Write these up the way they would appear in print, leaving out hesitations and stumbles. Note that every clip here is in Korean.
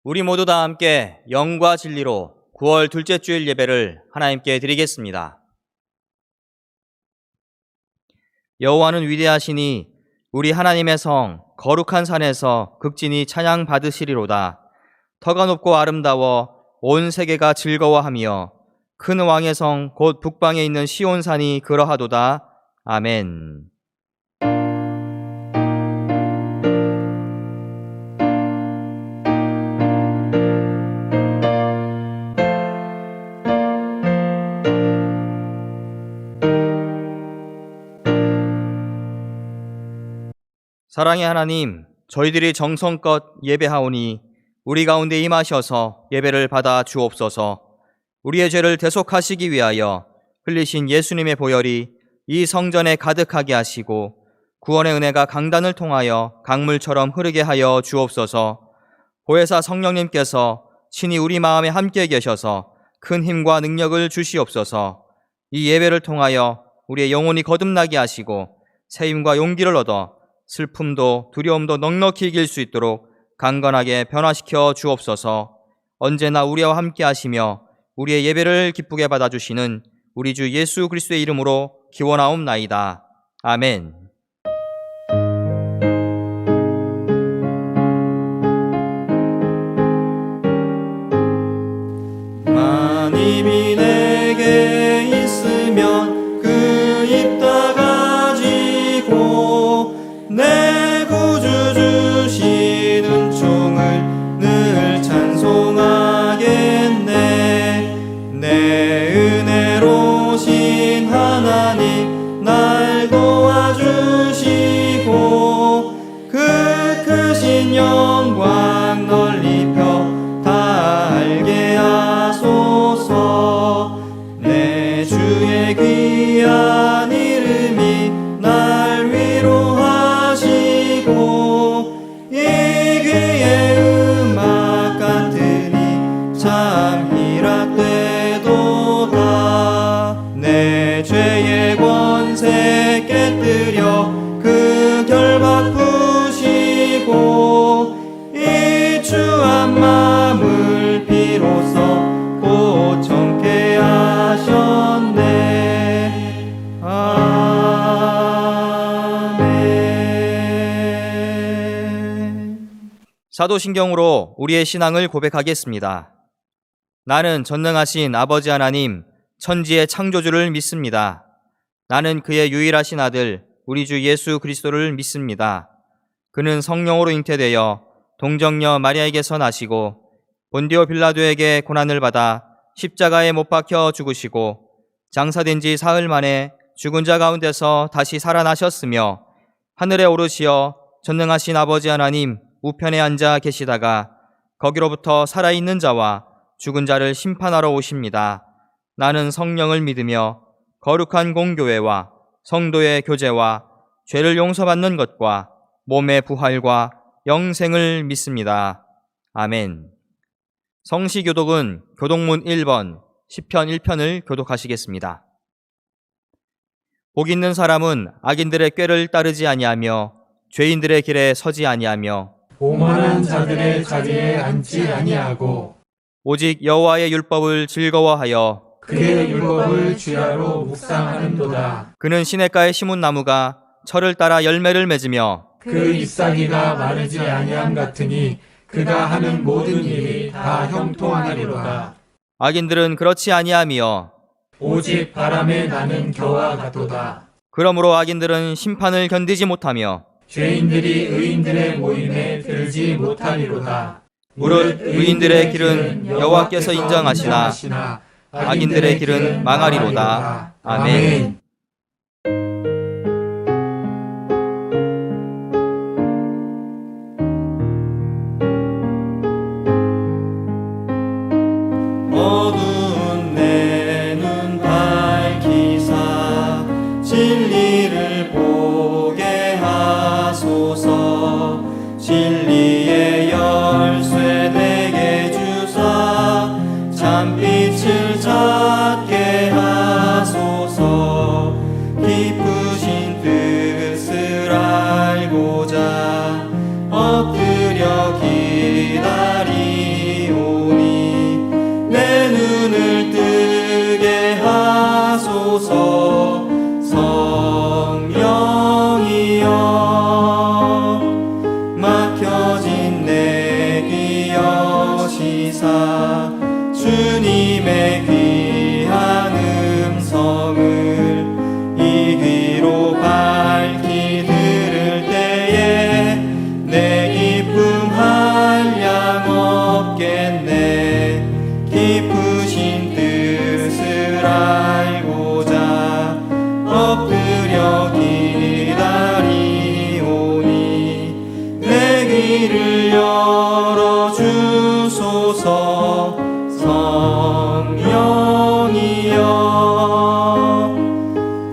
우리 모두 다 함께 영과 진리로 9월 둘째 주일 예배를 하나님께 드리겠습니다. 여호와는 위대하시니 우리 하나님의 성 거룩한 산에서 극진히 찬양 받으시리로다. 터가 높고 아름다워 온 세계가 즐거워하며 큰 왕의 성 곧 북방에 있는 시온산이 그러하도다. 아멘. 사랑의 하나님, 저희들이 정성껏 예배하오니 우리 가운데 임하셔서 예배를 받아 주옵소서. 우리의 죄를 대속하시기 위하여 흘리신 예수님의 보혈이 이 성전에 가득하게 하시고 구원의 은혜가 강단을 통하여 강물처럼 흐르게 하여 주옵소서. 보혜사 성령님께서 친히 우리 마음에 함께 계셔서 큰 힘과 능력을 주시옵소서. 이 예배를 통하여 우리의 영혼이 거듭나게 하시고 새 힘과 용기를 얻어 슬픔도 두려움도 넉넉히 이길 수 있도록 강건하게 변화시켜 주옵소서. 언제나 우리와 함께 하시며 우리의 예배를 기쁘게 받아주시는 우리 주 예수 그리스도의 이름으로 기원하옵나이다. 아멘. 만입이 내게 있으면 그 입 다 가지고 내 구주 주시는 총을 늘 찬송하겠네. 내 은혜로우신 하나님 날 도와주시고 그 크신 영광 널리 펴 다 알게 하소서. 내 주의 귀한 이름이 날 위로하시고 이 귀의 음악 같으니 참 희락되도다. 내 죄의 권세 깨뜨려 그 결박 푸시고 이 주한 마음을 비로소 고청케 하셨네. 아멘. 사도신경으로 우리의 신앙을 고백하겠습니다. 나는 전능하신 아버지 하나님, 천지의 창조주를 믿습니다. 나는 그의 유일하신 아들, 우리 주 예수 그리스도를 믿습니다. 그는 성령으로 잉태되어 동정녀 마리아에게서 나시고 본디오 빌라도에게 고난을 받아 십자가에 못 박혀 죽으시고 장사된 지 사흘 만에 죽은 자 가운데서 다시 살아나셨으며 하늘에 오르시어 전능하신 아버지 하나님 우편에 앉아 계시다가 거기로부터 살아있는 자와 죽은 자를 심판하러 오십니다. 나는 성령을 믿으며 거룩한 공교회와 성도의 교제와 죄를 용서받는 것과 몸의 부활과 영생을 믿습니다. 아멘. 성시교독은 교독문 1번, 시편 1편을 교독하시겠습니다. 복 있는 사람은 악인들의 꾀를 따르지 아니하며 죄인들의 길에 서지 아니하며 오만한 자들의 자리에 앉지 아니하고 오직 여호와의 율법을 즐거워하여 그의 율법을 주야로 묵상하는도다. 그는 시냇가에 심은 나무가 철을 따라 열매를 맺으며 그 잎사귀가 마르지 아니함 같으니 그가 하는 모든 일이 다 형통하리로다. 악인들은 그렇지 아니하며 오직 바람에 나는 겨와 같도다. 그러므로 악인들은 심판을 견디지 못하며 죄인들이 의인들의 모임에 들지 못하리로다. 무릇 의인들의 길은 여호와께서 인정하시나 악인들의 길은 망하리로다. 아멘. 어두운 내 눈 밝히사 진리를 보게 하소서. 진리의 열쇠 내게 주사 참빛을 찾게 하소서.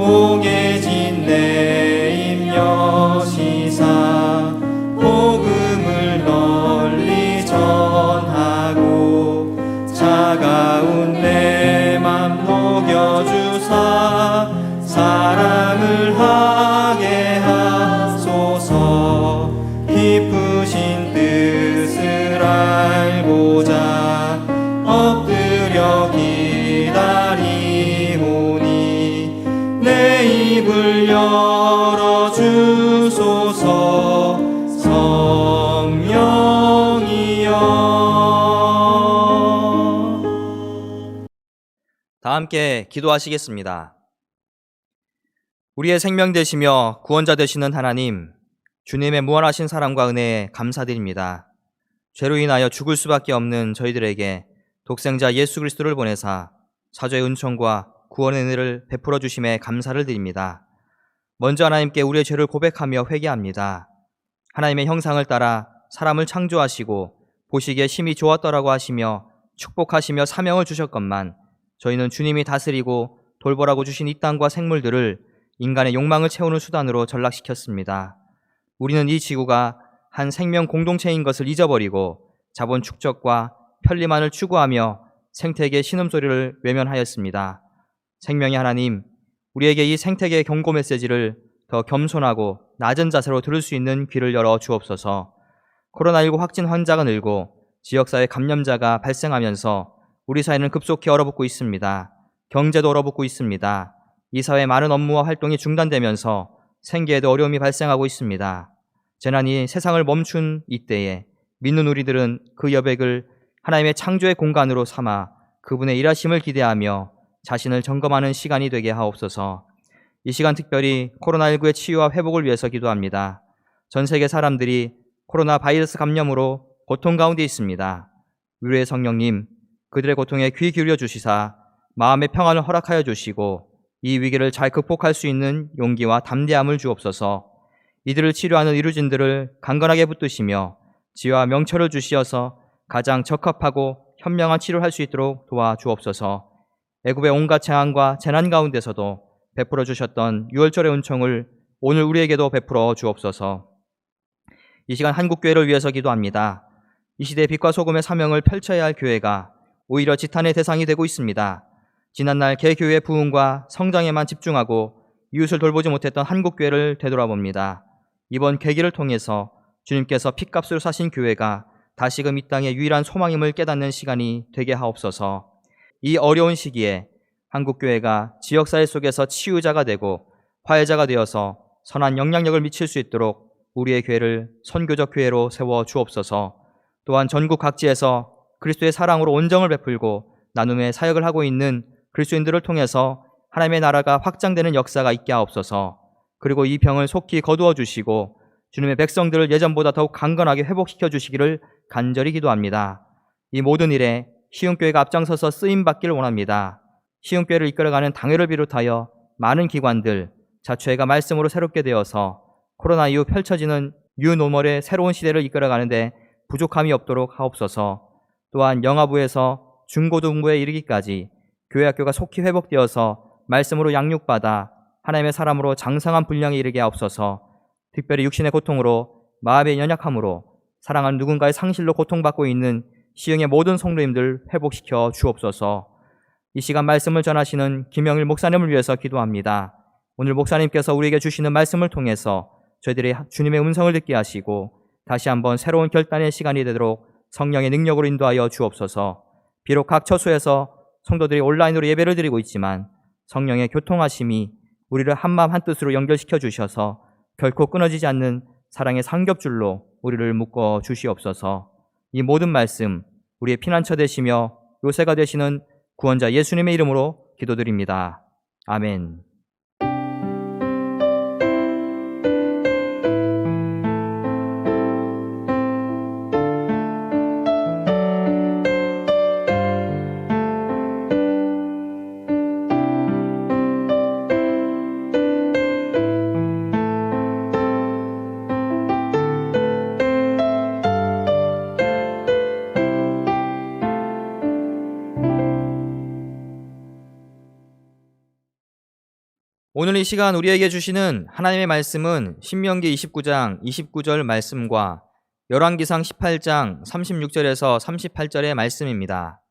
복에 진 내 입 여시사 복음을 널리 전하고 차가운 내 맘 녹여주사 사랑을 하게 하소서. 깊으신 뜻을 알고자 엎드려 기다리오니 내 입을 열어주소서. 성령이여. 다 함께 기도하시겠습니다. 우리의 생명 되시며 구원자 되시는 하나님, 주님의 무한하신 사랑과 은혜에 감사드립니다. 죄로 인하여 죽을 수밖에 없는 저희들에게 독생자 예수 그리스도를 보내사 사죄의 은총과 구원의 은혜를 베풀어 주심에 감사를 드립니다. 먼저 하나님께 우리의 죄를 고백하며 회개합니다. 하나님의 형상을 따라 사람을 창조하시고 보시기에 심히 좋았더라고 하시며 축복하시며 사명을 주셨건만 저희는 주님이 다스리고 돌보라고 주신 이 땅과 생물들을 인간의 욕망을 채우는 수단으로 전락시켰습니다. 우리는 이 지구가 한 생명 공동체인 것을 잊어버리고 자본 축적과 편리만을 추구하며 생태계의 신음소리를 외면하였습니다. 생명의 하나님, 우리에게 이 생태계의 경고 메시지를 더 겸손하고 낮은 자세로 들을 수 있는 귀를 열어 주옵소서. 코로나19 확진 환자가 늘고 지역사회 감염자가 발생하면서 우리 사회는 급속히 얼어붙고 있습니다. 경제도 얼어붙고 있습니다. 이 사회의 많은 업무와 활동이 중단되면서 생계에도 어려움이 발생하고 있습니다. 재난이 세상을 멈춘 이때에 믿는 우리들은 그 여백을 하나님의 창조의 공간으로 삼아 그분의 일하심을 기대하며 자신을 점검하는 시간이 되게 하옵소서. 이 시간 특별히 코로나19의 치유와 회복을 위해서 기도합니다. 전 세계 사람들이 코로나 바이러스 감염으로 고통 가운데 있습니다. 위로의 성령님, 그들의 고통에 귀 기울여 주시사 마음의 평안을 허락하여 주시고 이 위기를 잘 극복할 수 있는 용기와 담대함을 주옵소서. 이들을 치료하는 의료진들을 강건하게 붙드시며 지혜와 명철을 주시어서 가장 적합하고 현명한 치료를 할 수 있도록 도와주옵소서. 애굽의 온갖 재앙과 재난 가운데서도 베풀어 주셨던 유월절의 은총을 오늘 우리에게도 베풀어 주옵소서. 이 시간 한국교회를 위해서 기도합니다. 이 시대의 빛과 소금의 사명을 펼쳐야 할 교회가 오히려 지탄의 대상이 되고 있습니다. 지난날 개교회의 부흥과 성장에만 집중하고 이웃을 돌보지 못했던 한국교회를 되돌아봅니다. 이번 계기를 통해서 주님께서 핏값으로 사신 교회가 다시금 이 땅의 유일한 소망임을 깨닫는 시간이 되게 하옵소서. 이 어려운 시기에 한국교회가 지역사회 속에서 치유자가 되고 화해자가 되어서 선한 영향력을 미칠 수 있도록 우리의 교회를 선교적 교회로 세워 주옵소서. 또한 전국 각지에서 그리스도의 사랑으로 온정을 베풀고 나눔의 사역을 하고 있는 그리스도인들을 통해서 하나님의 나라가 확장되는 역사가 있게 하옵소서. 그리고 이 병을 속히 거두어 주시고 주님의 백성들을 예전보다 더욱 강건하게 회복시켜 주시기를 간절히 기도합니다. 이 모든 일에 시흥교회가 앞장서서 쓰임받기를 원합니다. 시흥교회를 이끌어가는 당회를 비롯하여 많은 기관들, 자초회가 말씀으로 새롭게 되어서 코로나 이후 펼쳐지는 뉴노멀의 새로운 시대를 이끌어가는데 부족함이 없도록 하옵소서. 또한 영아부에서 중고등부에 이르기까지 교회학교가 속히 회복되어서 말씀으로 양육받아 하나님의 사람으로 장성한 분량에 이르게 하옵소서. 특별히 육신의 고통으로 마음의 연약함으로 사랑하는 누군가의 상실로 고통받고 있는 시흥의 모든 성도님들 회복시켜 주옵소서. 이 시간 말씀을 전하시는 김영일 목사님을 위해서 기도합니다. 오늘 목사님께서 우리에게 주시는 말씀을 통해서 저희들이 주님의 음성을 듣게 하시고 다시 한번 새로운 결단의 시간이 되도록 성령의 능력으로 인도하여 주옵소서. 비록 각 처소에서 성도들이 온라인으로 예배를 드리고 있지만 성령의 교통하심이 우리를 한마음 한뜻으로 연결시켜 주셔서 결코 끊어지지 않는 사랑의 삼겹줄로 우리를 묶어 주시옵소서. 이 모든 말씀 우리의 피난처 되시며 요새가 되시는 구원자 예수님의 이름으로 기도드립니다. 아멘. 오늘 이 시간 우리에게 주시는 하나님의 말씀은 신명기 29장 29절 말씀과 열왕기상 18장 36절에서 38절의 말씀입니다.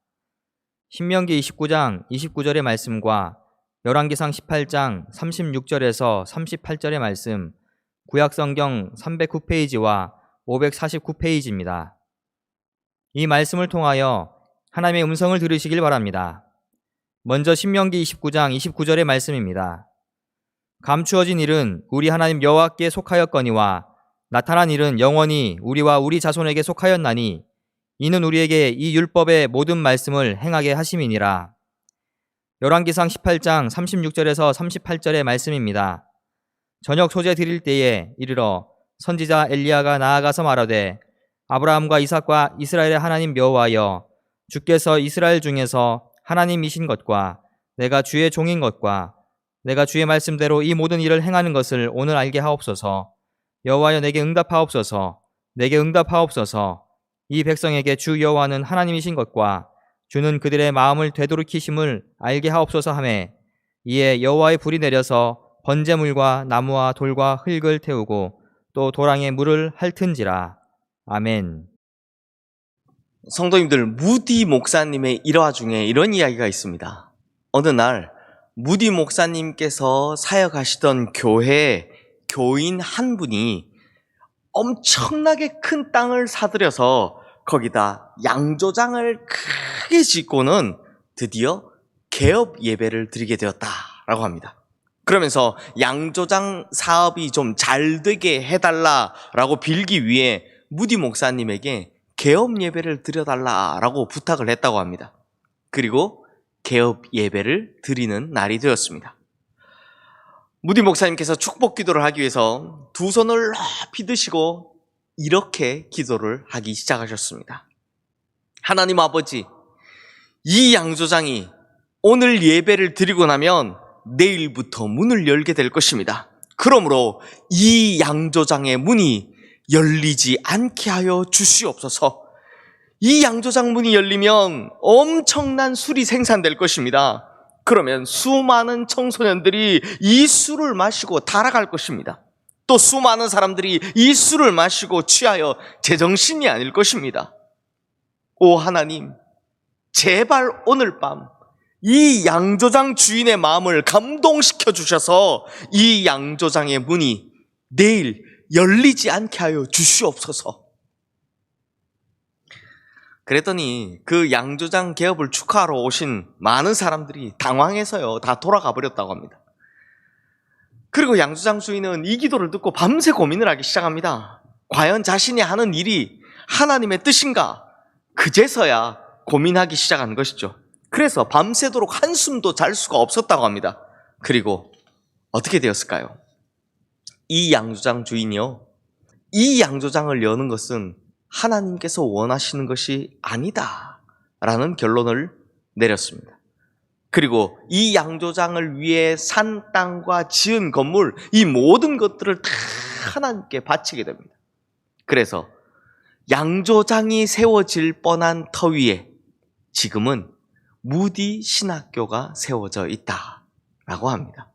신명기 29장 29절의 말씀과 열왕기상 18장 36절에서 38절의 말씀, 구약성경 309페이지와 549페이지입니다. 이 말씀을 통하여 하나님의 음성을 들으시길 바랍니다. 먼저 신명기 29장 29절의 말씀입니다. 감추어진 일은 우리 하나님 여호와께 속하였거니와 나타난 일은 영원히 우리와 우리 자손에게 속하였나니 이는 우리에게 이 율법의 모든 말씀을 행하게 하심이니라. 열왕기상 18장 36절에서 38절의 말씀입니다. 저녁 소재 드릴 때에 이르러 선지자 엘리야가 나아가서 말하되 아브라함과 이삭과 이스라엘의 하나님 여호와여, 주께서 이스라엘 중에서 하나님이신 것과 내가 주의 종인 것과 내가 주의 말씀대로 이 모든 일을 행하는 것을 오늘 알게 하옵소서. 여호와여, 내게 응답하옵소서. 내게 응답하옵소서. 이 백성에게 주 여호와는 하나님이신 것과 주는 그들의 마음을 되돌이키심을 알게 하옵소서 하매, 이에 여호와의 불이 내려서 번제물과 나무와 돌과 흙을 태우고 또 도랑에 물을 핥은지라. 아멘. 성도님들, 무디 목사님의 일화 중에 이런 이야기가 있습니다. 어느 날 무디 목사님께서 사역하시던 교회에 교인 한 분이 엄청나게 큰 땅을 사들여서 거기다 양조장을 크게 짓고는 드디어 개업 예배를 드리게 되었다라고 합니다. 그러면서 양조장 사업이 좀 잘 되게 해달라라고 빌기 위해 무디 목사님에게 개업 예배를 드려달라라고 부탁을 했다고 합니다. 그리고 개업 예배를 드리는 날이 되었습니다. 무디 목사님께서 축복 기도를 하기 위해서 두 손을 높이 드시고 이렇게 기도를 하기 시작하셨습니다. 하나님 아버지, 이 양조장이 오늘 예배를 드리고 나면 내일부터 문을 열게 될 것입니다. 그러므로 이 양조장의 문이 열리지 않게 하여 주시옵소서. 이 양조장 문이 열리면 엄청난 술이 생산될 것입니다. 그러면 수많은 청소년들이 이 술을 마시고 달아갈 것입니다. 또 수많은 사람들이 이 술을 마시고 취하여 제정신이 아닐 것입니다. 오 하나님, 제발 오늘 밤 이 양조장 주인의 마음을 감동시켜 주셔서 이 양조장의 문이 내일 열리지 않게 하여 주시옵소서. 그랬더니 그 양조장 개업을 축하하러 오신 많은 사람들이 당황해서요, 다 돌아가 버렸다고 합니다. 그리고 양조장 주인은 이 기도를 듣고 밤새 고민을 하기 시작합니다. 과연 자신이 하는 일이 하나님의 뜻인가? 그제서야 고민하기 시작한 것이죠. 그래서 밤새도록 한숨도 잘 수가 없었다고 합니다. 그리고 어떻게 되었을까요? 이 양조장 주인이요, 이 양조장을 여는 것은 하나님께서 원하시는 것이 아니다 라는 결론을 내렸습니다. 그리고 이 양조장을 위해 산 땅과 지은 건물, 이 모든 것들을 다 하나님께 바치게 됩니다. 그래서 양조장이 세워질 뻔한 터 위에 지금은 무디 신학교가 세워져 있다라고 합니다.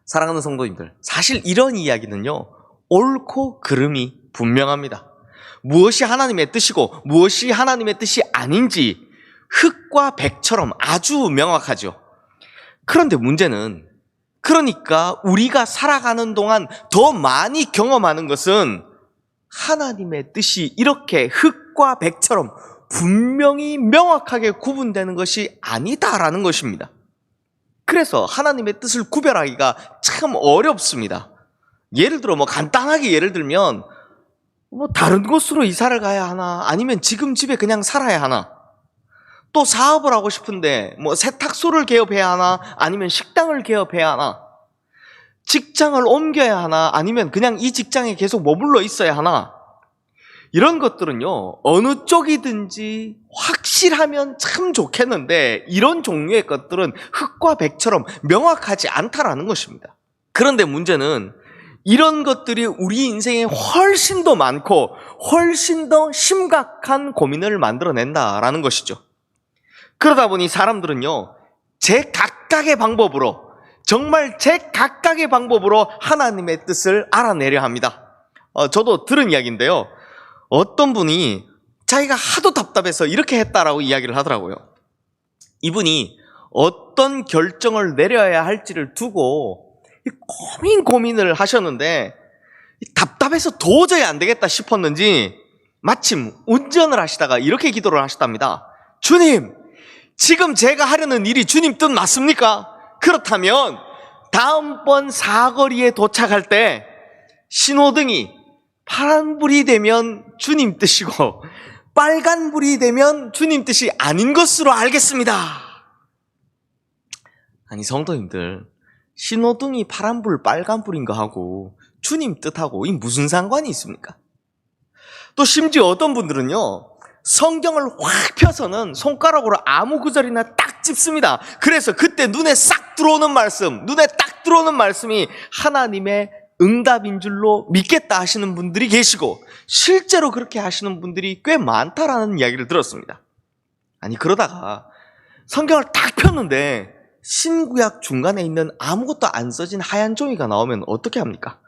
사랑하는 성도님들, 사실 이런 이야기는요, 옳고 그름이 분명합니다. 무엇이 하나님의 뜻이고 무엇이 하나님의 뜻이 아닌지 흙과 백처럼 아주 명확하죠. 그런데 문제는, 그러니까 우리가 살아가는 동안 더 많이 경험하는 것은 하나님의 뜻이 이렇게 흙과 백처럼 분명히 명확하게 구분되는 것이 아니다라는 것입니다. 그래서 하나님의 뜻을 구별하기가 참 어렵습니다. 예를 들어 간단하게 예를 들면 다른 곳으로 이사를 가야 하나, 아니면 지금 집에 그냥 살아야 하나, 또 사업을 하고 싶은데 세탁소를 개업해야 하나, 아니면 식당을 개업해야 하나, 직장을 옮겨야 하나, 아니면 그냥 이 직장에 계속 머물러 있어야 하나, 이런 것들은요, 어느 쪽이든지 확실하면 참 좋겠는데 이런 종류의 것들은 흙과 백처럼 명확하지 않다라는 것입니다. 그런데 문제는 이런 것들이 우리 인생에 훨씬 더 많고 훨씬 더 심각한 고민을 만들어낸다라는 것이죠. 그러다 보니 사람들은요, 제 각각의 방법으로, 정말 제 각각의 방법으로 하나님의 뜻을 알아내려 합니다. 저도 들은 이야기인데요. 어떤 분이 자기가 하도 답답해서 이렇게 했다라고 이야기를 하더라고요. 이분이 어떤 결정을 내려야 할지를 두고 고민을 하셨는데 답답해서 도저히 안 되겠다 싶었는지 마침 운전을 하시다가 이렇게 기도를 하셨답니다. 주님, 지금 제가 하려는 일이 주님 뜻 맞습니까? 그렇다면 다음번 사거리에 도착할 때 신호등이 파란불이 되면 주님 뜻이고 빨간불이 되면 주님 뜻이 아닌 것으로 알겠습니다. 아니 성도님들, 신호등이 파란불 빨간불인 거하고 주님 뜻하고 이 무슨 상관이 있습니까? 또 심지어 어떤 분들은요, 성경을 확 펴서는 손가락으로 아무 구절이나 딱 찝습니다. 그래서 그때 눈에 싹 들어오는 말씀, 눈에 딱 들어오는 말씀이 하나님의 응답인 줄로 믿겠다 하시는 분들이 계시고 실제로 그렇게 하시는 분들이 꽤 많다라는 이야기를 들었습니다. 아니 그러다가 성경을 딱 폈는데 신구약 중간에 있는 아무것도 안 써진 하얀 종이가 나오면 어떻게 합니까?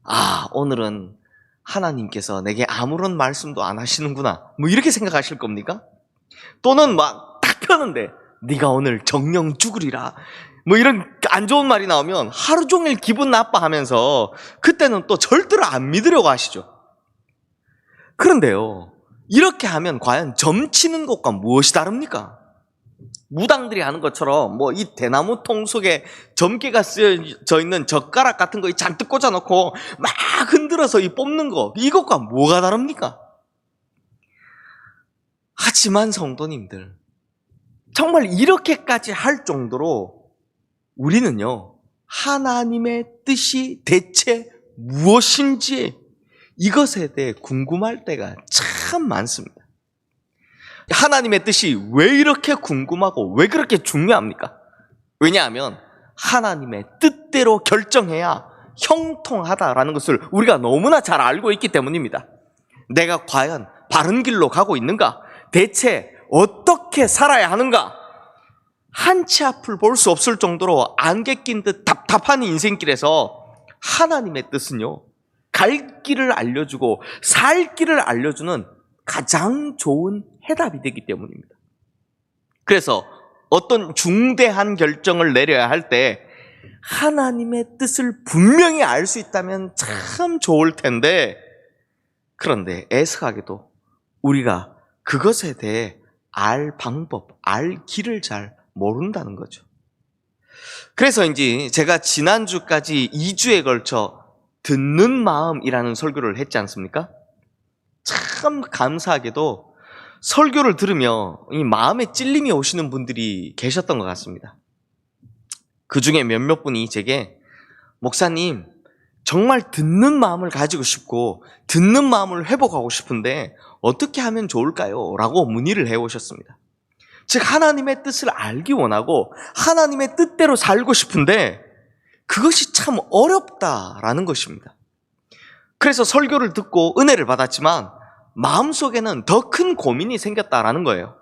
아, 오늘은 하나님께서 내게 아무런 말씀도 안 하시는구나, 뭐 이렇게 생각하실 겁니까? 또는 막 딱 펴는데 네가 오늘 정령 죽으리라, 뭐 이런 안 좋은 말이 나오면 하루 종일 기분 나빠하면서 그때는 또 절대로 안 믿으려고 하시죠. 그런데요, 이렇게 하면 과연 점치는 것과 무엇이 다릅니까? 무당들이 하는 것처럼 뭐 이 대나무 통 속에 점괘가 쓰여져 있는 젓가락 같은 거 잔뜩 꽂아놓고 막 흔들어서 이 뽑는 거, 이것과 뭐가 다릅니까? 하지만 성도님들, 정말 이렇게까지 할 정도로 우리는요, 하나님의 뜻이 대체 무엇인지 이것에 대해 궁금할 때가 참 많습니다. 하나님의 뜻이 왜 이렇게 궁금하고 왜 그렇게 중요합니까? 왜냐하면 하나님의 뜻대로 결정해야 형통하다라는 것을 우리가 너무나 잘 알고 있기 때문입니다. 내가 과연 바른 길로 가고 있는가? 대체 어떻게 살아야 하는가? 한치 앞을 볼 수 없을 정도로 안개 낀 듯 답답한 인생길에서 하나님의 뜻은요, 갈 길을 알려주고 살 길을 알려주는 가장 좋은 해답이 되기 때문입니다. 그래서 어떤 중대한 결정을 내려야 할 때 하나님의 뜻을 분명히 알 수 있다면 참 좋을 텐데, 그런데 애석하게도 우리가 그것에 대해 알 방법, 알 길을 잘 모른다는 거죠. 그래서인지 제가 지난주까지 2주에 걸쳐 듣는 마음이라는 설교를 했지 않습니까? 참 감사하게도 설교를 들으며 이 마음에 찔림이 오시는 분들이 계셨던 것 같습니다. 그 중에 몇몇 분이 제게, 목사님, 정말 듣는 마음을 가지고 싶고 듣는 마음을 회복하고 싶은데 어떻게 하면 좋을까요? 라고 문의를 해오셨습니다. 즉 하나님의 뜻을 알기 원하고 하나님의 뜻대로 살고 싶은데 그것이 참 어렵다라는 것입니다. 그래서 설교를 듣고 은혜를 받았지만 마음속에는 더 큰 고민이 생겼다라는 거예요.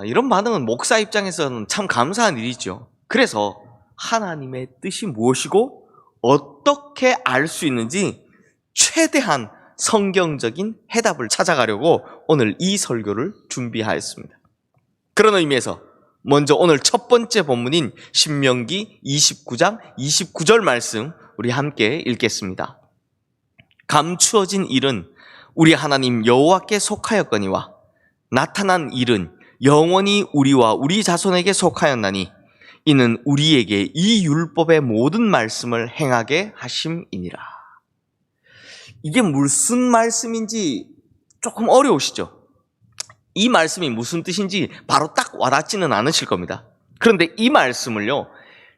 이런 반응은 목사 입장에서는 참 감사한 일이죠. 그래서 하나님의 뜻이 무엇이고 어떻게 알 수 있는지 최대한 성경적인 해답을 찾아가려고 오늘 이 설교를 준비하였습니다. 그런 의미에서 먼저 오늘 첫 번째 본문인 신명기 29장 29절 말씀 우리 함께 읽겠습니다. 감추어진 일은 우리 하나님 여호와께 속하였거니와 나타난 일은 영원히 우리와 우리 자손에게 속하였나니 이는 우리에게 이 율법의 모든 말씀을 행하게 하심이니라. 이게 무슨 말씀인지 조금 어려우시죠? 이 말씀이 무슨 뜻인지 바로 딱 와닿지는 않으실 겁니다. 그런데 이 말씀을요,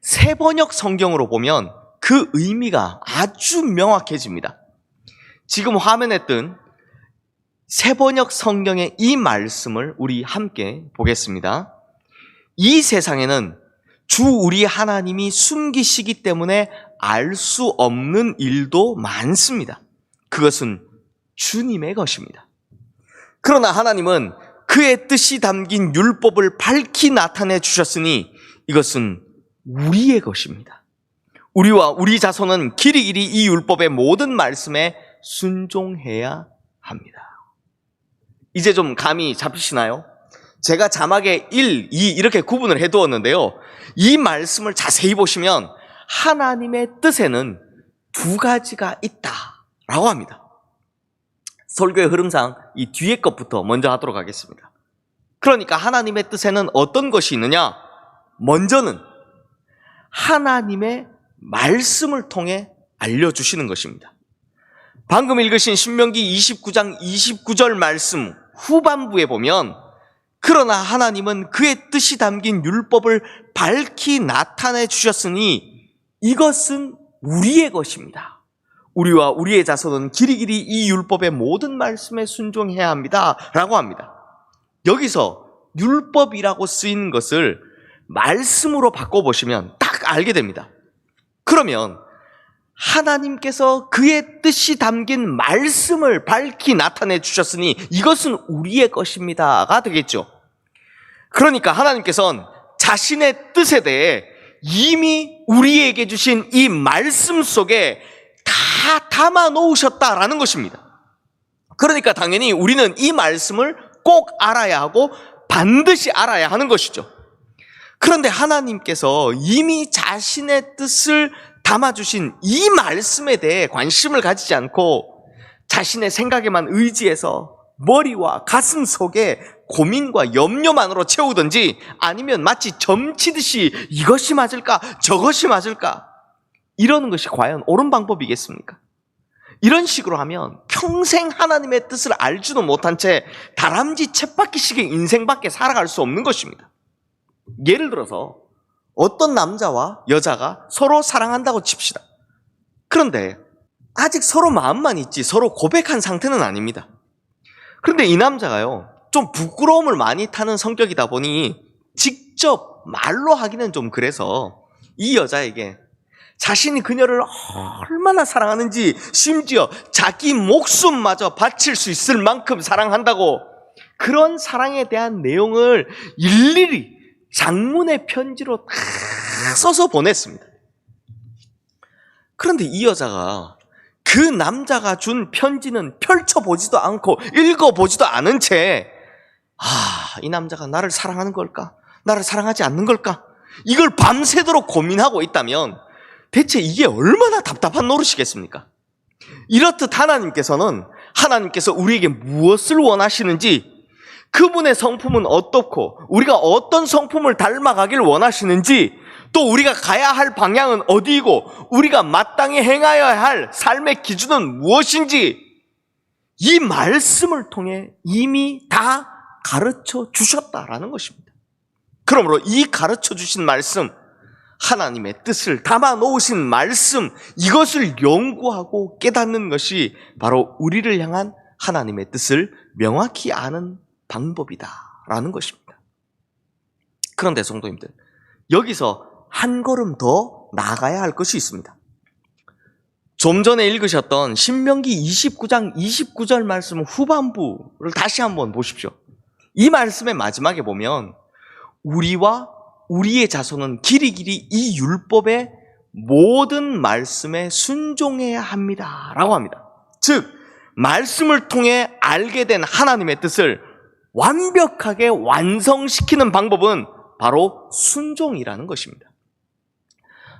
세번역 성경으로 보면 그 의미가 아주 명확해집니다. 지금 화면에 뜬 세번역 성경의 이 말씀을 우리 함께 보겠습니다. 이 세상에는 주 우리 하나님이 숨기시기 때문에 알 수 없는 일도 많습니다. 그것은 주님의 것입니다. 그러나 하나님은 그의 뜻이 담긴 율법을 밝히 나타내 주셨으니 이것은 우리의 것입니다. 우리와 우리 자손은 길이길이 이 율법의 모든 말씀에 순종해야 합니다. 이제 좀 감이 잡히시나요? 제가 자막에 1, 2 이렇게 구분을 해두었는데요. 이 말씀을 자세히 보시면 하나님의 뜻에는 두 가지가 있다라고 합니다. 설교의 흐름상 이 뒤에 것부터 먼저 하도록 하겠습니다. 그러니까 하나님의 뜻에는 어떤 것이 있느냐? 먼저는 하나님의 말씀을 통해 알려주시는 것입니다. 방금 읽으신 신명기 29장 29절 말씀 후반부에 보면 그러나 하나님은 그의 뜻이 담긴 율법을 밝히 나타내 주셨으니 이것은 우리의 것입니다. 우리와 우리의 자손은 길이길이 이 율법의 모든 말씀에 순종해야 합니다 라고 합니다. 여기서 율법이라고 쓰인 것을 말씀으로 바꿔보시면 딱 알게 됩니다. 그러면 하나님께서 그의 뜻이 담긴 말씀을 밝히 나타내 주셨으니 이것은 우리의 것입니다가 되겠죠. 그러니까 하나님께서는 자신의 뜻에 대해 이미 우리에게 주신 이 말씀 속에 다 담아 놓으셨다라는 것입니다. 그러니까 당연히 우리는 이 말씀을 꼭 알아야 하고 반드시 알아야 하는 것이죠. 그런데 하나님께서 이미 자신의 뜻을 담아주신 이 말씀에 대해 관심을 가지지 않고 자신의 생각에만 의지해서 머리와 가슴 속에 고민과 염려만으로 채우든지 아니면 마치 점치듯이 이것이 맞을까 저것이 맞을까 이러는 것이 과연 옳은 방법이겠습니까? 이런 식으로 하면 평생 하나님의 뜻을 알지도 못한 채 다람쥐 쳇바퀴식의 인생밖에 살아갈 수 없는 것입니다. 예를 들어서 어떤 남자와 여자가 서로 사랑한다고 칩시다. 그런데 아직 서로 마음만 있지 서로 고백한 상태는 아닙니다. 그런데 이 남자가요, 좀 부끄러움을 많이 타는 성격이다 보니 직접 말로 하기는 좀 그래서 이 여자에게 자신이 그녀를 얼마나 사랑하는지 심지어 자기 목숨마저 바칠 수 있을 만큼 사랑한다고 그런 사랑에 대한 내용을 일일이 장문의 편지로 다 써서 보냈습니다. 그런데 이 여자가 그 남자가 준 편지는 펼쳐보지도 않고 읽어보지도 않은 채 이 남자가 나를 사랑하는 걸까? 나를 사랑하지 않는 걸까? 이걸 밤새도록 고민하고 있다면 대체 이게 얼마나 답답한 노릇이겠습니까? 이렇듯 하나님께서 우리에게 무엇을 원하시는지, 그분의 성품은 어떻고 우리가 어떤 성품을 닮아가길 원하시는지, 또 우리가 가야 할 방향은 어디이고 우리가 마땅히 행하여야 할 삶의 기준은 무엇인지 이 말씀을 통해 이미 다 가르쳐 주셨다라는 것입니다. 그러므로 이 가르쳐 주신 말씀, 하나님의 뜻을 담아 놓으신 말씀, 이것을 연구하고 깨닫는 것이 바로 우리를 향한 하나님의 뜻을 명확히 아는 방법이다라는 것입니다. 그런데 성도님들, 여기서 한 걸음 더 나아가야 할 것이 있습니다. 좀 전에 읽으셨던 신명기 29장 29절 말씀 후반부를 다시 한번 보십시오. 이 말씀의 마지막에 보면 우리와 우리의 자손은 길이길이 이 율법의 모든 말씀에 순종해야 합니다 라고 합니다. 즉 말씀을 통해 알게 된 하나님의 뜻을 완벽하게 완성시키는 방법은 바로 순종이라는 것입니다.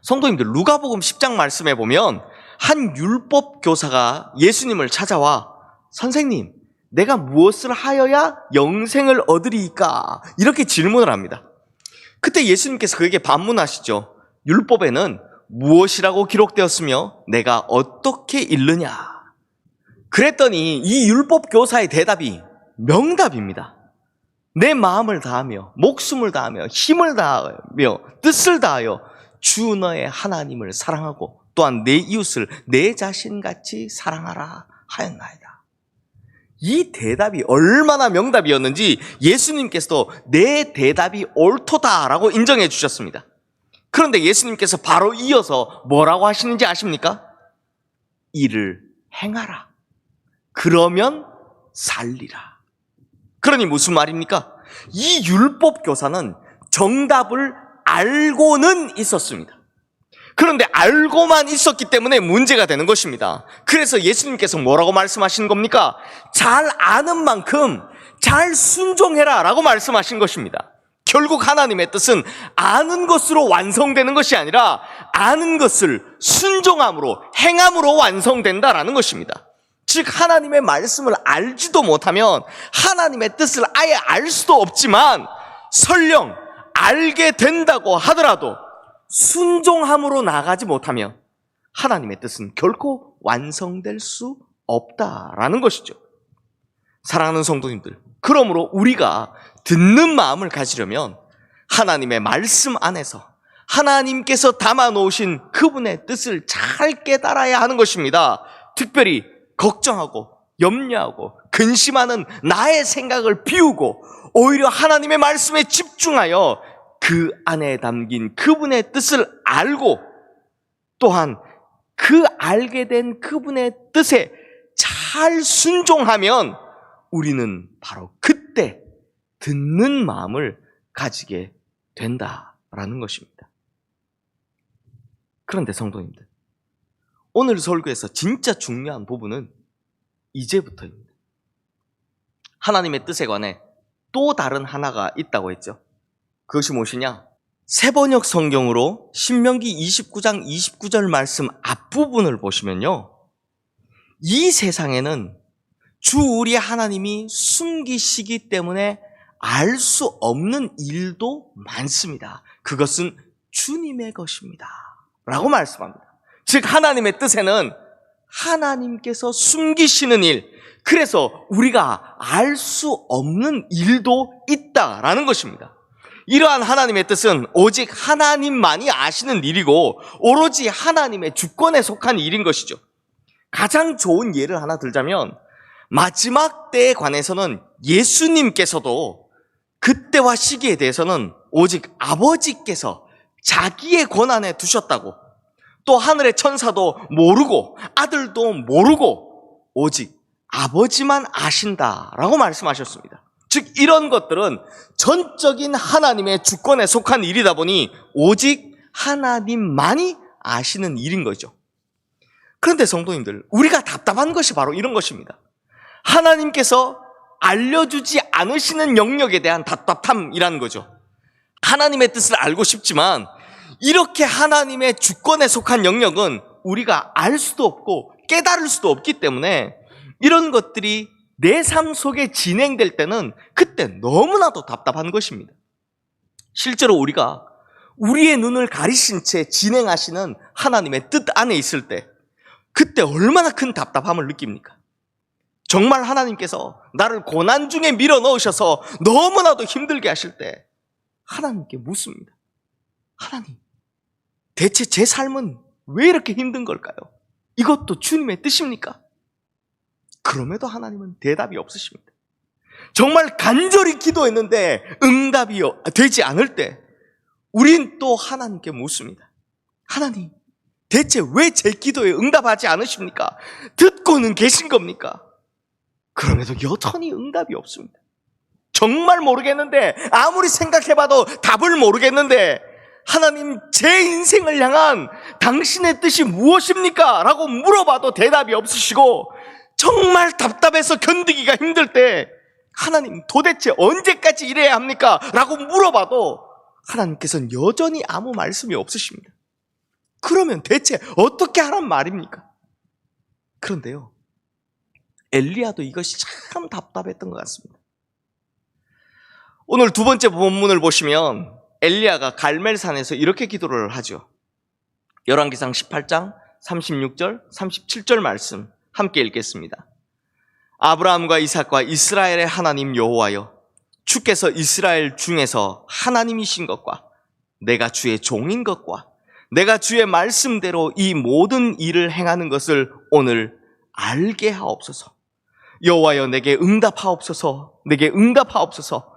성도님들, 누가복음 10장 말씀에 보면 한 율법 교사가 예수님을 찾아와 선생님, 내가 무엇을 하여야 영생을 얻으리이까? 이렇게 질문을 합니다. 그때 예수님께서 그에게 반문하시죠. 율법에는 무엇이라고 기록되었으며 내가 어떻게 읽느냐? 그랬더니 이 율법 교사의 대답이 명답입니다. 내 마음을 다하며 목숨을 다하며 힘을 다하며 뜻을 다하여 주 너의 하나님을 사랑하고 또한 내 이웃을 내 자신같이 사랑하라 하였나이다. 이 대답이 얼마나 명답이었는지 예수님께서도 내 대답이 옳도다라고 인정해 주셨습니다. 그런데 예수님께서 바로 이어서 뭐라고 하시는지 아십니까? 이를 행하라. 그러면 살리라. 그러니 무슨 말입니까? 이 율법 교사는 정답을 알고는 있었습니다. 그런데 알고만 있었기 때문에 문제가 되는 것입니다. 그래서 예수님께서 뭐라고 말씀하신 겁니까? 잘 아는 만큼 잘 순종해라 라고 말씀하신 것입니다. 결국 하나님의 뜻은 아는 것으로 완성되는 것이 아니라 아는 것을 순종함으로 행함으로 완성된다라는 것입니다. 즉 하나님의 말씀을 알지도 못하면 하나님의 뜻을 아예 알 수도 없지만 설령 알게 된다고 하더라도 순종함으로 나가지 못하면 하나님의 뜻은 결코 완성될 수 없다라는 것이죠. 사랑하는 성도님들, 그러므로 우리가 듣는 마음을 가지려면 하나님의 말씀 안에서 하나님께서 담아놓으신 그분의 뜻을 잘 깨달아야 하는 것입니다. 특별히 걱정하고 염려하고 근심하는 나의 생각을 비우고 오히려 하나님의 말씀에 집중하여 그 안에 담긴 그분의 뜻을 알고 또한 그 알게 된 그분의 뜻에 잘 순종하면 우리는 바로 그때 듣는 마음을 가지게 된다라는 것입니다. 그런데 성도님들, 오늘 설교에서 진짜 중요한 부분은 이제부터입니다. 하나님의 뜻에 관해 또 다른 하나가 있다고 했죠. 그것이 무엇이냐? 새번역 성경으로 신명기 29장 29절 말씀 앞부분을 보시면요, 이 세상에는 주 우리 하나님이 숨기시기 때문에 알 수 없는 일도 많습니다. 그것은 주님의 것입니다 라고 말씀합니다. 즉 하나님의 뜻에는 하나님께서 숨기시는 일, 그래서 우리가 알 수 없는 일도 있다라는 것입니다. 이러한 하나님의 뜻은 오직 하나님만이 아시는 일이고 오로지 하나님의 주권에 속한 일인 것이죠. 가장 좋은 예를 하나 들자면 마지막 때에 관해서는 예수님께서도 그때와 시기에 대해서는 오직 아버지께서 자기의 권한에 두셨다고, 또 하늘의 천사도 모르고 아들도 모르고 오직 아버지만 아신다라고 말씀하셨습니다. 즉 이런 것들은 전적인 하나님의 주권에 속한 일이다 보니 오직 하나님만이 아시는 일인 거죠. 그런데 성도님들, 우리가 답답한 것이 바로 이런 것입니다. 하나님께서 알려주지 않으시는 영역에 대한 답답함이라는 거죠. 하나님의 뜻을 알고 싶지만 이렇게 하나님의 주권에 속한 영역은 우리가 알 수도 없고 깨달을 수도 없기 때문에 이런 것들이 내 삶 속에 진행될 때는 그때 너무나도 답답한 것입니다. 실제로 우리가 우리의 눈을 가리신 채 진행하시는 하나님의 뜻 안에 있을 때 그때 얼마나 큰 답답함을 느낍니까? 정말 하나님께서 나를 고난 중에 밀어 넣으셔서 너무나도 힘들게 하실 때 하나님께 묻습니다. 하나님, 대체 제 삶은 왜 이렇게 힘든 걸까요? 이것도 주님의 뜻입니까? 그럼에도 하나님은 대답이 없으십니다. 정말 간절히 기도했는데 응답이 되지 않을 때 우린 또 하나님께 묻습니다. 하나님, 대체 왜 제 기도에 응답하지 않으십니까? 듣고는 계신 겁니까? 그럼에도 여전히 응답이 없습니다. 정말 모르겠는데, 아무리 생각해봐도 답을 모르겠는데 하나님, 제 인생을 향한 당신의 뜻이 무엇입니까? 라고 물어봐도 대답이 없으시고 정말 답답해서 견디기가 힘들 때 하나님, 도대체 언제까지 이래야 합니까? 라고 물어봐도 하나님께서는 여전히 아무 말씀이 없으십니다. 그러면 대체 어떻게 하란 말입니까? 그런데요, 엘리야도 이것이 참 답답했던 것 같습니다. 오늘 두 번째 본문을 보시면 엘리야가 갈멜산에서 이렇게 기도를 하죠. 열왕기상 18장 36절 37절 말씀 함께 읽겠습니다. 아브라함과 이삭과 이스라엘의 하나님 여호와여, 주께서 이스라엘 중에서 하나님이신 것과 내가 주의 종인 것과 내가 주의 말씀대로 이 모든 일을 행하는 것을 오늘 알게 하옵소서. 여호와여, 내게 응답하옵소서. 내게 응답하옵소서.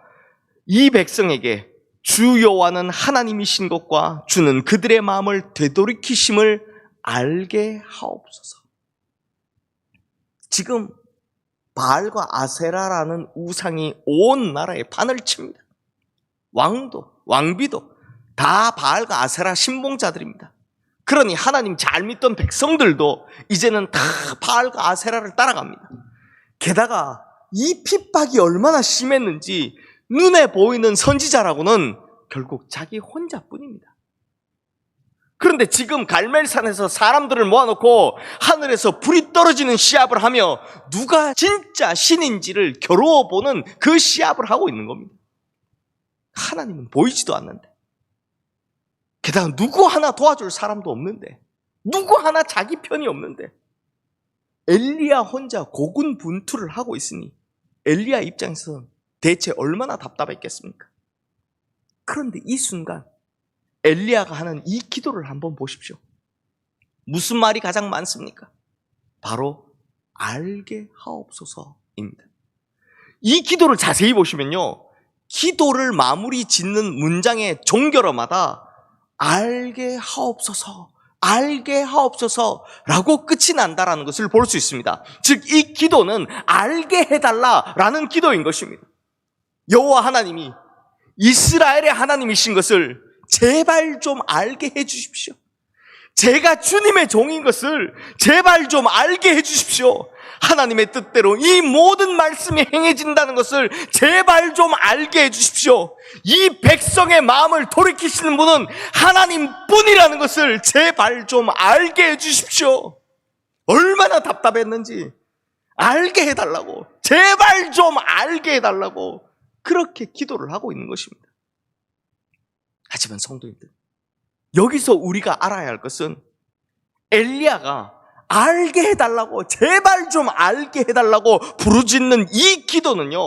이 백성에게 주 여호와는 하나님이신 것과 주는 그들의 마음을 되돌이키심을 알게 하옵소서. 지금 바알과 아세라라는 우상이 온 나라에 판을 칩니다. 왕도 왕비도 다 바알과 아세라 신봉자들입니다. 그러니 하나님 잘 믿던 백성들도 이제는 다 바알과 아세라를 따라갑니다. 게다가 이 핍박이 얼마나 심했는지 눈에 보이는 선지자라고는 결국 자기 혼자뿐입니다. 그런데 지금 갈멜산에서 사람들을 모아놓고 하늘에서 불이 떨어지는 시합을 하며 누가 진짜 신인지를 겨루어보는 그 시합을 하고 있는 겁니다. 하나님은 보이지도 않는데, 게다가 누구 하나 도와줄 사람도 없는데, 누구 하나 자기 편이 없는데, 엘리야 혼자 고군분투를 하고 있으니 엘리야 입장에서는 대체 얼마나 답답했겠습니까? 그런데 이 순간 엘리야가 하는 이 기도를 한번 보십시오. 무슨 말이 가장 많습니까? 바로 알게 하옵소서입니다. 이 기도를 자세히 보시면요, 기도를 마무리 짓는 문장의 종결어마다 알게 하옵소서, 알게 하옵소서라고 끝이 난다라는 것을 볼 수 있습니다. 즉 이 기도는 알게 해달라라는 기도인 것입니다. 여호와 하나님이 이스라엘의 하나님이신 것을 제발 좀 알게 해주십시오. 제가 주님의 종인 것을 제발 좀 알게 해주십시오. 하나님의 뜻대로 이 모든 말씀이 행해진다는 것을 제발 좀 알게 해주십시오. 이 백성의 마음을 돌이키시는 분은 하나님뿐이라는 것을 제발 좀 알게 해주십시오. 얼마나 답답했는지 알게 해달라고, 제발 좀 알게 해달라고 그렇게 기도를 하고 있는 것입니다. 하지만 성도님들, 여기서 우리가 알아야 할 것은 엘리야가 알게 해달라고, 제발 좀 알게 해달라고 부르짖는 이 기도는요,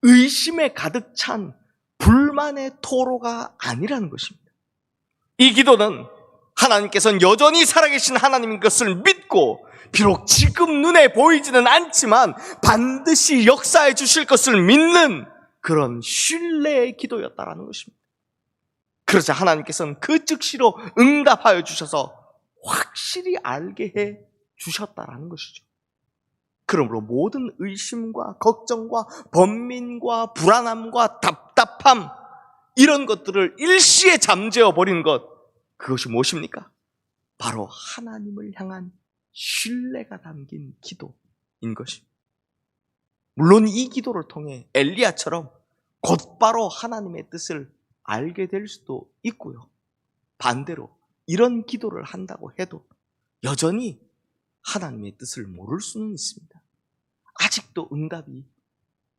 의심에 가득 찬 불만의 토로가 아니라는 것입니다. 이 기도는 하나님께서는 여전히 살아계신 하나님인 것을 믿고, 비록 지금 눈에 보이지는 않지만 반드시 역사해 주실 것을 믿는 그런 신뢰의 기도였다라는 것입니다. 그러자 하나님께서는 그 즉시로 응답하여 주셔서 확실히 알게 해 주셨다라는 것이죠. 그러므로 모든 의심과 걱정과 번민과 불안함과 답답함, 이런 것들을 일시에 잠재워 버리는 것, 그것이 무엇입니까? 바로 하나님을 향한 신뢰가 담긴 기도인 것입니다. 물론 이 기도를 통해 엘리야처럼 곧바로 하나님의 뜻을 알게 될 수도 있고요, 반대로 이런 기도를 한다고 해도 여전히 하나님의 뜻을 모를 수는 있습니다. 아직도 응답이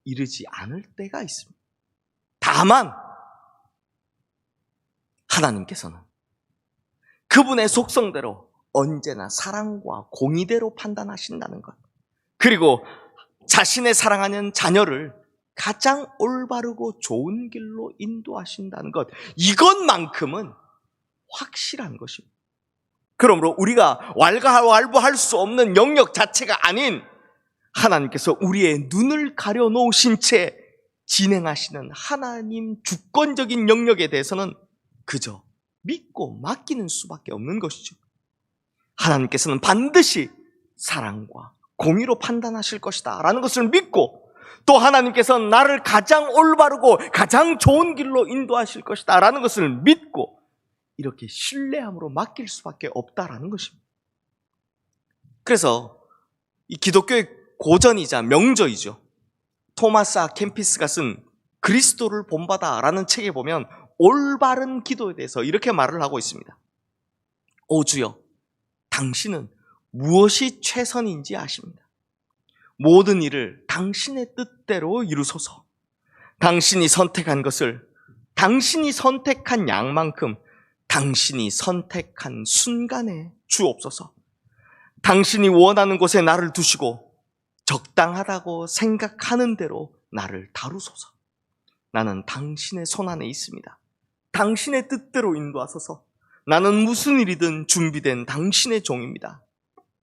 이르지 않을 때가 있습니다. 다만 하나님께서는 그분의 속성대로 언제나 사랑과 공의대로 판단하신다는 것, 그리고 자신의 사랑하는 자녀를 가장 올바르고 좋은 길로 인도하신다는 것, 이것만큼은 확실한 것입니다. 그러므로 우리가 왈가왈부할 수 없는 영역 자체가 아닌 하나님께서 우리의 눈을 가려놓으신 채 진행하시는 하나님 주권적인 영역에 대해서는 그저 믿고 맡기는 수밖에 없는 것이죠. 하나님께서는 반드시 사랑과 공의로 판단하실 것이다 라는 것을 믿고, 또 하나님께서는 나를 가장 올바르고 가장 좋은 길로 인도하실 것이다 라는 것을 믿고 이렇게 신뢰함으로 맡길 수밖에 없다라는 것입니다. 그래서 이 기독교의 고전이자 명저이죠, 토마스 아 캠피스가 쓴 그리스도를 본받아 라는 책에 보면 올바른 기도에 대해서 이렇게 말을 하고 있습니다. 오 주여, 당신은 무엇이 최선인지 아십니다. 모든 일을 당신의 뜻대로 이루소서. 당신이 선택한 것을 당신이 선택한 양만큼 당신이 선택한 순간에 주옵소서. 당신이 원하는 곳에 나를 두시고 적당하다고 생각하는 대로 나를 다루소서. 나는 당신의 손 안에 있습니다. 당신의 뜻대로 인도하소서. 나는 무슨 일이든 준비된 당신의 종입니다.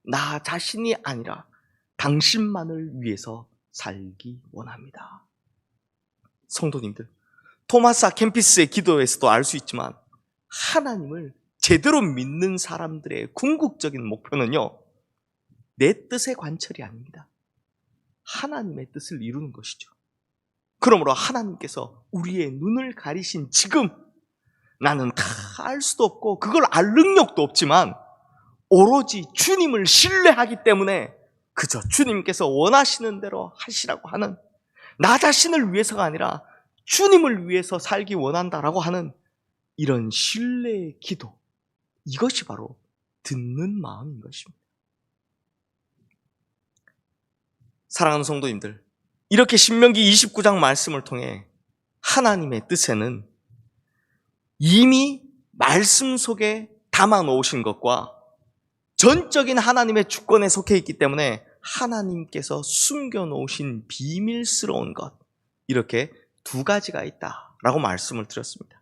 나 자신이 아니라 당신만을 위해서 살기 원합니다. 성도님들, 토마스 아 캠피스의 기도에서도 알 수 있지만 하나님을 제대로 믿는 사람들의 궁극적인 목표는요, 내 뜻의 관철이 아닙니다. 하나님의 뜻을 이루는 것이죠. 그러므로 하나님께서 우리의 눈을 가리신 지금 나는 다 알 수도 없고 그걸 알 능력도 없지만 오로지 주님을 신뢰하기 때문에 그저 주님께서 원하시는 대로 하시라고 하는, 나 자신을 위해서가 아니라 주님을 위해서 살기 원한다라고 하는 이런 신뢰의 기도, 이것이 바로 듣는 마음인 것입니다. 사랑하는 성도님들, 이렇게 신명기 29장 말씀을 통해 하나님의 뜻에는 이미 말씀 속에 담아 놓으신 것과 전적인 하나님의 주권에 속해 있기 때문에 하나님께서 숨겨 놓으신 비밀스러운 것, 이렇게 두 가지가 있다라고 말씀을 드렸습니다.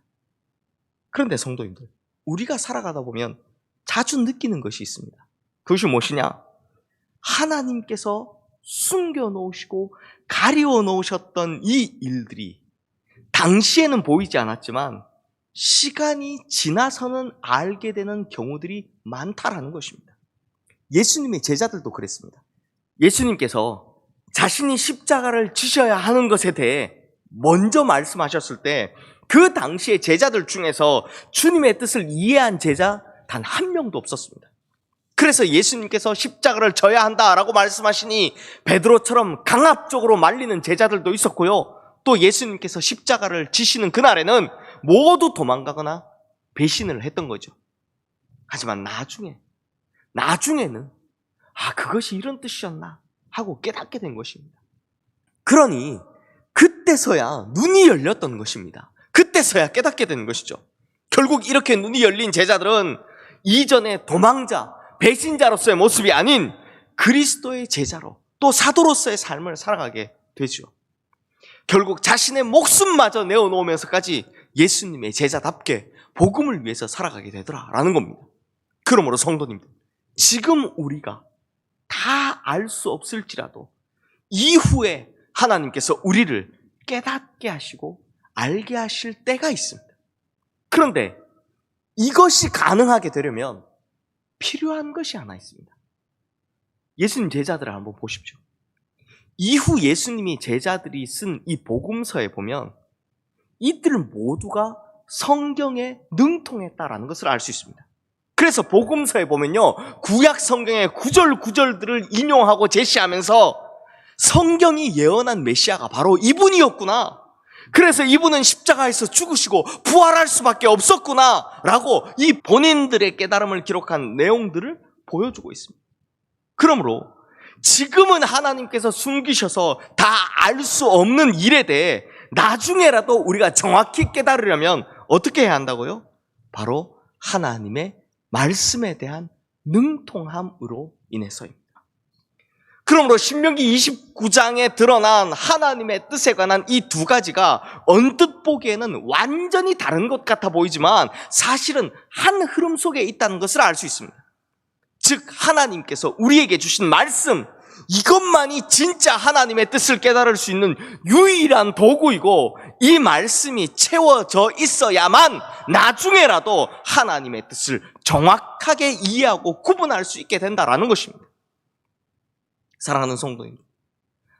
그런데 성도님들, 우리가 살아가다 보면 자주 느끼는 것이 있습니다. 그것이 무엇이냐? 하나님께서 숨겨 놓으시고 가리워 놓으셨던 이 일들이 당시에는 보이지 않았지만 시간이 지나서는 알게 되는 경우들이 많다라는 것입니다. 예수님의 제자들도 그랬습니다. 예수님께서 자신이 십자가를 지셔야 하는 것에 대해 먼저 말씀하셨을 때 그 당시의 제자들 중에서 주님의 뜻을 이해한 제자 단 한 명도 없었습니다. 그래서 예수님께서 십자가를 져야 한다라고 말씀하시니 베드로처럼 강압적으로 말리는 제자들도 있었고요. 또 예수님께서 십자가를 지시는 그날에는 모두 도망가거나 배신을 했던 거죠. 하지만 나중에는 그것이 이런 뜻이었나 하고 깨닫게 된 것입니다. 그러니 그때서야 눈이 열렸던 것입니다. 그때서야 깨닫게 되는 것이죠. 결국 이렇게 눈이 열린 제자들은 이전에 도망자, 배신자로서의 모습이 아닌 그리스도의 제자로, 또 사도로서의 삶을 살아가게 되죠. 결국 자신의 목숨마저 내어놓으면서까지 예수님의 제자답게 복음을 위해서 살아가게 되더라라는 겁니다. 그러므로 성도님들, 지금 우리가 다 알 수 없을지라도 이후에 하나님께서 우리를 깨닫게 하시고 알게 하실 때가 있습니다. 그런데 이것이 가능하게 되려면 필요한 것이 하나 있습니다. 예수님 제자들을 한번 보십시오. 이후 예수님이 제자들이 쓴 이 복음서에 보면 이들 모두가 성경에 능통했다라는 것을 알 수 있습니다. 그래서 복음서에 보면요, 구약 성경의 구절구절들을 인용하고 제시하면서 성경이 예언한 메시아가 바로 이분이었구나, 그래서 이분은 십자가에서 죽으시고 부활할 수밖에 없었구나 라고 이 본인들의 깨달음을 기록한 내용들을 보여주고 있습니다. 그러므로 지금은 하나님께서 숨기셔서 다 알 수 없는 일에 대해 나중에라도 우리가 정확히 깨달으려면 어떻게 해야 한다고요? 바로 하나님의 말씀에 대한 능통함으로 인해서입니다. 그러므로 신명기 29장에 드러난 하나님의 뜻에 관한 이 두 가지가 언뜻 보기에는 완전히 다른 것 같아 보이지만 사실은 한 흐름 속에 있다는 것을 알 수 있습니다. 즉 하나님께서 우리에게 주신 말씀, 이것만이 진짜 하나님의 뜻을 깨달을 수 있는 유일한 도구이고, 이 말씀이 채워져 있어야만 나중에라도 하나님의 뜻을 정확하게 이해하고 구분할 수 있게 된다는 것입니다. 사랑하는 성도님,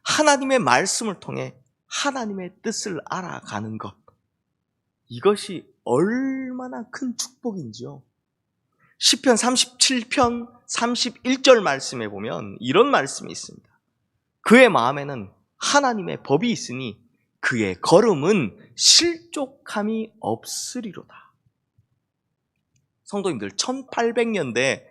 하나님의 말씀을 통해 하나님의 뜻을 알아가는 것, 이것이 얼마나 큰 축복인지요. 시편 37편 31절 말씀에 보면 이런 말씀이 있습니다. 그의 마음에는 하나님의 법이 있으니 그의 걸음은 실족함이 없으리로다. 성도님들, 1800년대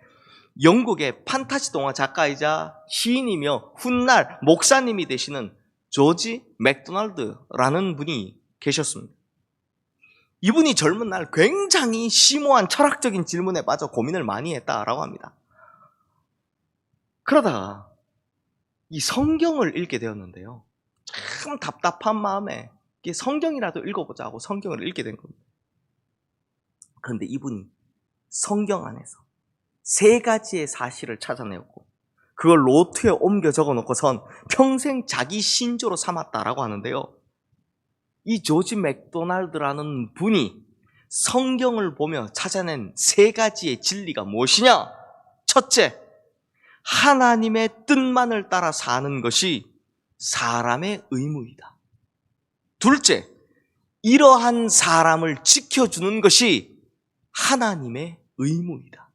영국의 판타지 동화 작가이자 시인이며 훗날 목사님이 되시는 조지 맥도날드라는 분이 계셨습니다. 이분이 젊은 날 굉장히 심오한 철학적인 질문에 빠져 고민을 많이 했다라고 합니다. 그러다가 이 성경을 읽게 되었는데요, 참 답답한 마음에 성경이라도 읽어보자 하고 성경을 읽게 된 겁니다. 그런데 이분이 성경 안에서 3가지의 사실을 찾아내었고 그걸 노트에 옮겨 적어놓고선 평생 자기 신조로 삼았다라고 하는데요, 이 조지 맥도날드라는 분이 성경을 보며 찾아낸 3가지의 진리가 무엇이냐? 첫째, 하나님의 뜻만을 따라 사는 것이 사람의 의무이다. 둘째, 이러한 사람을 지켜주는 것이 하나님의 의무이다.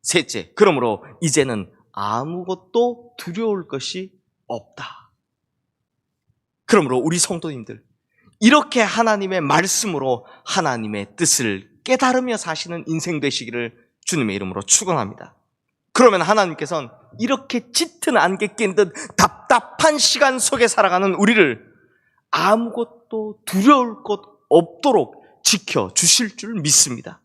셋째, 그러므로 이제는 아무것도 두려울 것이 없다. 그러므로 우리 성도님들, 이렇게 하나님의 말씀으로 하나님의 뜻을 깨달으며 사시는 인생 되시기를 주님의 이름으로 축원합니다. 그러면 하나님께서는 이렇게 짙은 안개 낀 듯 답답한 시간 속에 살아가는 우리를 아무것도 두려울 것 없도록 지켜주실 줄 믿습니다.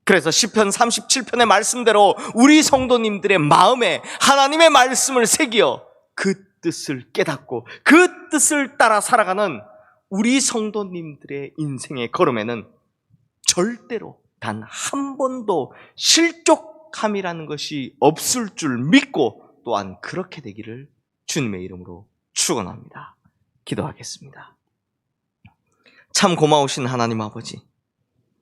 그래서 시편 37편의 말씀대로 우리 성도님들의 마음에 하나님의 말씀을 새기어 그 뜻을 깨닫고 그 뜻을 따라 살아가는 우리 성도님들의 인생의 걸음에는 절대로 단 한 번도 실족함이라는 것이 없을 줄 믿고 또한 그렇게 되기를 주님의 이름으로 축원합니다. 기도하겠습니다. 참 고마우신 하나님 아버지,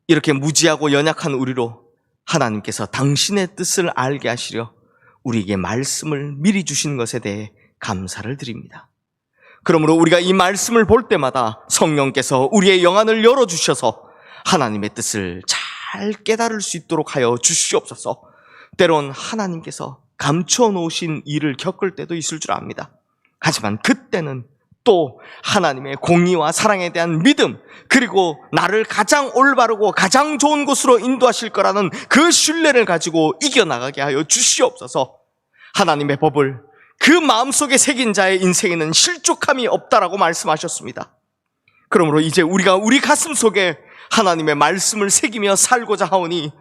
이렇게 무지하고 연약한 우리로 하나님께서 당신의 뜻을 알게 하시려 우리에게 말씀을 미리 주신 것에 대해 감사를 드립니다. 그러므로 우리가 이 말씀을 볼 때마다 성령께서 우리의 영안을 열어주셔서 하나님의 뜻을 잘 깨달을 수 있도록 하여 주시옵소서. 때론 하나님께서 감춰 놓으신 일을 겪을 때도 있을 줄 압니다. 하지만 그때는 또 하나님의 공의와 사랑에 대한 믿음, 그리고 나를 가장 올바르고 가장 좋은 곳으로 인도하실 거라는 그 신뢰를 가지고 이겨나가게 하여 주시옵소서. 하나님의 법을 그 마음속에 새긴 자의 인생에는 실족함이 없다라고 말씀하셨습니다. 그러므로 이제 우리가 우리 가슴 속에 하나님의 말씀을 새기며 살고자 하오니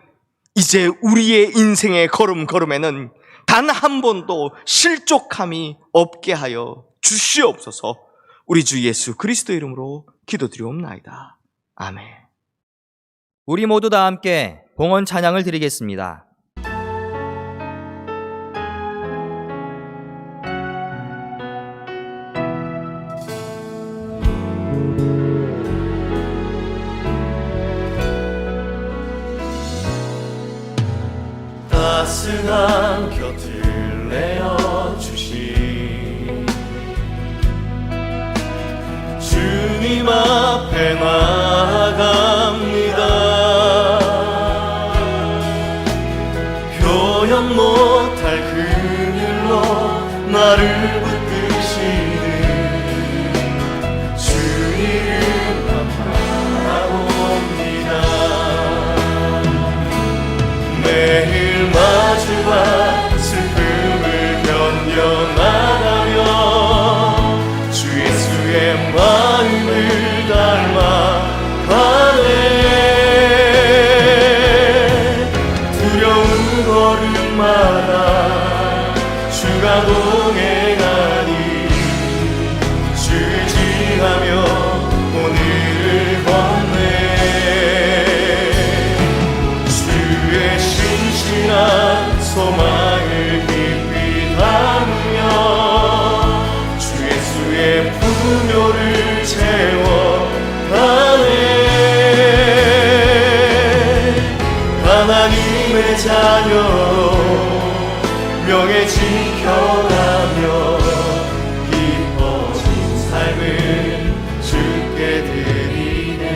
이제 우리의 인생의 걸음걸음에는 단 한 번도 실족함이 없게 하여 주시옵소서. 우리 주 예수 그리스도 이름으로 기도드리옵나이다. 아멘. 우리 모두 다 함께 봉헌 찬양을 드리겠습니다. 따스한 곁을 내어주신 주님 앞에 나아갑니다. 표현 못할 그늘로 나를 붙드시는 주 이름만 바라봅니다. 매일 마주와 슬픔을 견뎌나가며 주 예수의 마음을 닮아가네. 두려운 걸음마다 주가 동행하니 주지하며 오늘을 걷네. 주의 신실한 소망을 깊이 담으며 주 예수의 풍요를 채워가네. 하나님의 자녀로 명예 지켜가며 깊어진 삶을 주께 드리네.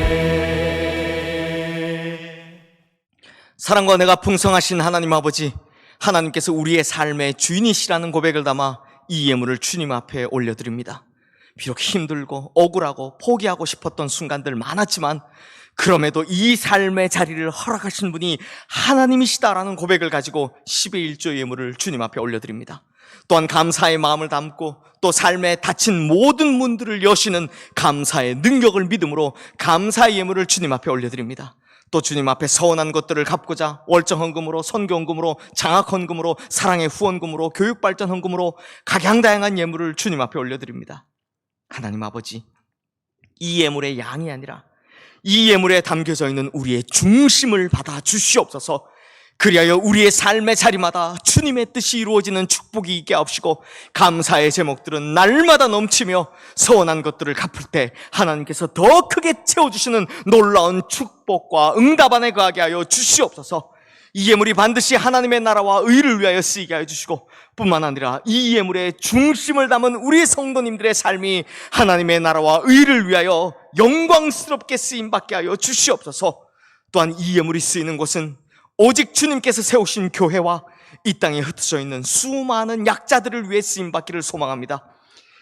사랑과 내가 풍성하신 하나님 아버지, 하나님께서 우리의 삶의 주인이시라는 고백을 담아 이 예물을 주님 앞에 올려드립니다. 비록 힘들고 억울하고 포기하고 싶었던 순간들 많았지만 그럼에도 이 삶의 자리를 허락하신 분이 하나님이시다라는 고백을 가지고 10의 1조 예물을 주님 앞에 올려드립니다. 또한 감사의 마음을 담고 또 삶에 닫힌 모든 문들을 여시는 감사의 능력을 믿음으로 감사의 예물을 주님 앞에 올려드립니다. 또 주님 앞에 서운한 것들을 갚고자 월정헌금으로, 선교헌금으로, 장학헌금으로, 사랑의 후원금으로, 교육발전헌금으로 각양다양한 예물을 주님 앞에 올려드립니다. 하나님 아버지, 이 예물의 양이 아니라 이 예물에 담겨져 있는 우리의 중심을 받아 주시옵소서. 그리하여 우리의 삶의 자리마다 주님의 뜻이 이루어지는 축복이 있게 하옵시고 감사의 제목들은 날마다 넘치며 서운한 것들을 갚을 때 하나님께서 더 크게 채워주시는 놀라운 축복과 응답 안에 거하게 하여 주시옵소서. 이 예물이 반드시 하나님의 나라와 의를 위하여 쓰이게 하여 주시고, 뿐만 아니라 이 예물의 중심을 담은 우리 성도님들의 삶이 하나님의 나라와 의를 위하여 영광스럽게 쓰임받게 하여 주시옵소서. 또한 이 예물이 쓰이는 곳은 오직 주님께서 세우신 교회와 이 땅에 흩어져 있는 수많은 약자들을 위해 쓰임받기를 소망합니다.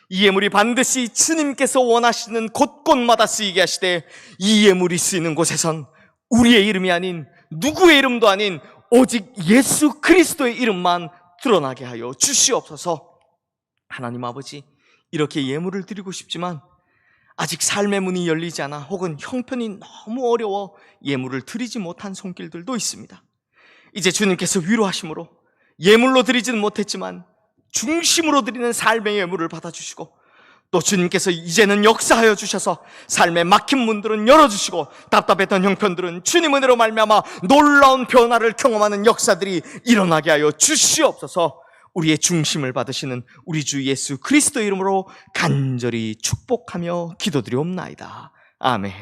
이 예물이 반드시 주님께서 원하시는 곳곳마다 쓰이게 하시되, 이 예물이 쓰이는 곳에선 우리의 이름이 아닌, 누구의 이름도 아닌 오직 예수 그리스도의 이름만 드러나게 하여 주시옵소서. 하나님 아버지, 이렇게 예물을 드리고 싶지만 아직 삶의 문이 열리지 않아 혹은 형편이 너무 어려워 예물을 드리지 못한 손길들도 있습니다. 이제 주님께서 위로하심으로 예물로 드리지는 못했지만 중심으로 드리는 삶의 예물을 받아주시고, 또 주님께서 이제는 역사하여 주셔서 삶의 막힌 문들은 열어주시고, 답답했던 형편들은 주님 은혜로 말미암아 놀라운 변화를 경험하는 역사들이 일어나게 하여 주시옵소서. 우리의 중심을 받으시는 우리 주 예수 그리스도 이름으로 간절히 축복하며 기도드리옵나이다. 아멘.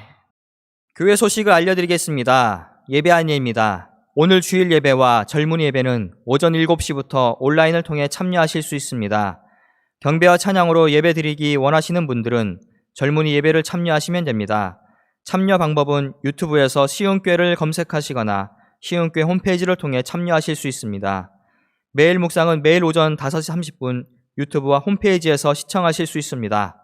교회 소식을 알려드리겠습니다. 예배 안내입니다. 오늘 주일 예배와 젊은이 예배는 오전 7시부터 온라인을 통해 참여하실 수 있습니다. 경배와 찬양으로 예배 드리기 원하시는 분들은 젊은이 예배를 참여하시면 됩니다. 참여 방법은 유튜브에서 시흥교회를 검색하시거나 시흥교회 홈페이지를 통해 참여하실 수 있습니다. 매일 묵상은 매일 오전 5시 30분 유튜브와 홈페이지에서 시청하실 수 있습니다.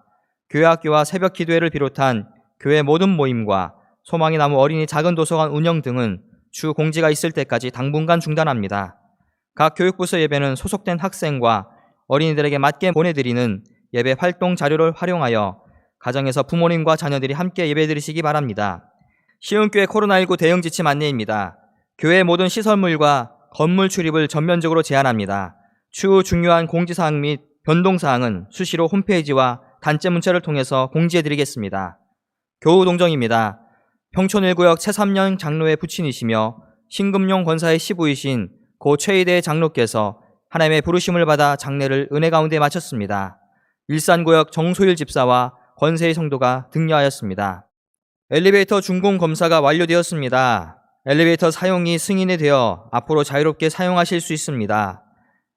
교회학교와 새벽 기도회를 비롯한 교회 모든 모임과 소망이 나무 어린이 작은 도서관 운영 등은 주 공지가 있을 때까지 당분간 중단합니다. 각 교육부서 예배는 소속된 학생과 어린이들에게 맞게 보내드리는 예배 활동 자료를 활용하여 가정에서 부모님과 자녀들이 함께 예배드리시기 바랍니다. 시흥교회 코로나19 대응 지침 안내입니다. 교회 모든 시설물과 건물 출입을 전면적으로 제한합니다. 추후 중요한 공지사항 및 변동사항은 수시로 홈페이지와 단체 문자를 통해서 공지해드리겠습니다. 교우동정입니다. 평촌 1구역 최3년 장로의 부친이시며 신금용 권사의 시부이신 고 최희대 장로께서 하나님의 부르심을 받아 장례를 은혜 가운데 마쳤습니다. 일산구역 정소일 집사와 권세희 성도가 등려하였습니다. 엘리베이터 준공 검사가 완료되었습니다. 엘리베이터 사용이 승인이 되어 앞으로 자유롭게 사용하실 수 있습니다.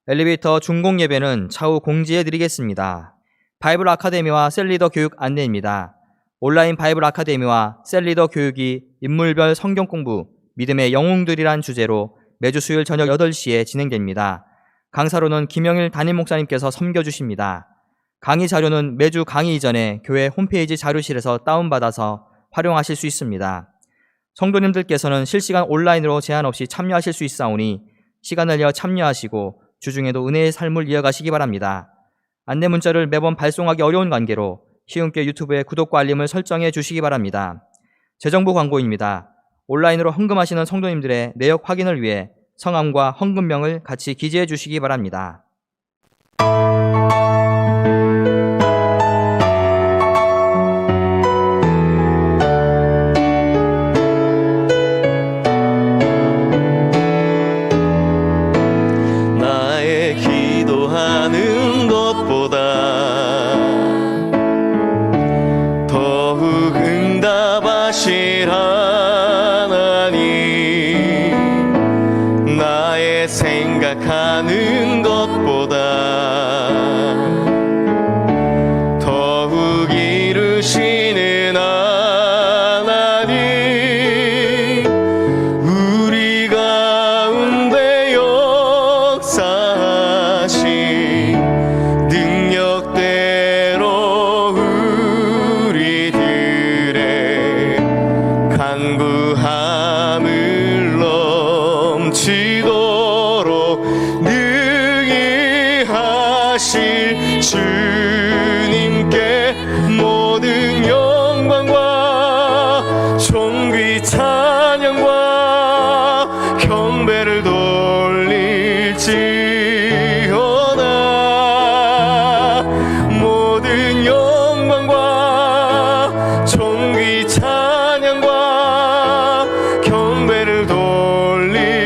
엘리베이터 준공 예배는 차후 공지해 드리겠습니다. 바이블 아카데미와 셀리더 교육 안내입니다. 온라인 바이블 아카데미와 셀리더 교육이 인물별 성경 공부, 믿음의 영웅들이란 주제로 매주 수요일 저녁 8시에 진행됩니다. 강사로는 김영일 담임 목사님께서 섬겨주십니다. 강의 자료는 매주 강의 이전에 교회 홈페이지 자료실에서 다운받아서 활용하실 수 있습니다. 성도님들께서는 실시간 온라인으로 제한 없이 참여하실 수 있사오니 시간을 내어 참여하시고 주중에도 은혜의 삶을 이어가시기 바랍니다. 안내 문자를 매번 발송하기 어려운 관계로 시흥교회 유튜브에 구독과 알림을 설정해 주시기 바랍니다. 재정부 광고입니다. 온라인으로 헌금하시는 성도님들의 내역 확인을 위해 성함과 헌금명을 같이 기재해 주시기 바랍니다. 나의 기도하는 것보다 더욱 응답하실 하나님, 나의 생각하는 것보다 더욱 이루시는 하나님, 우리 가운데 역사하신 능력대로 우리들의 간구함을 넘치도록 능히 하실 주님께 모든 영광과 존귀 찬양과 경배를 돌릴지어다. 모든 영광과 존귀 찬양과 경배를 돌릴지어다.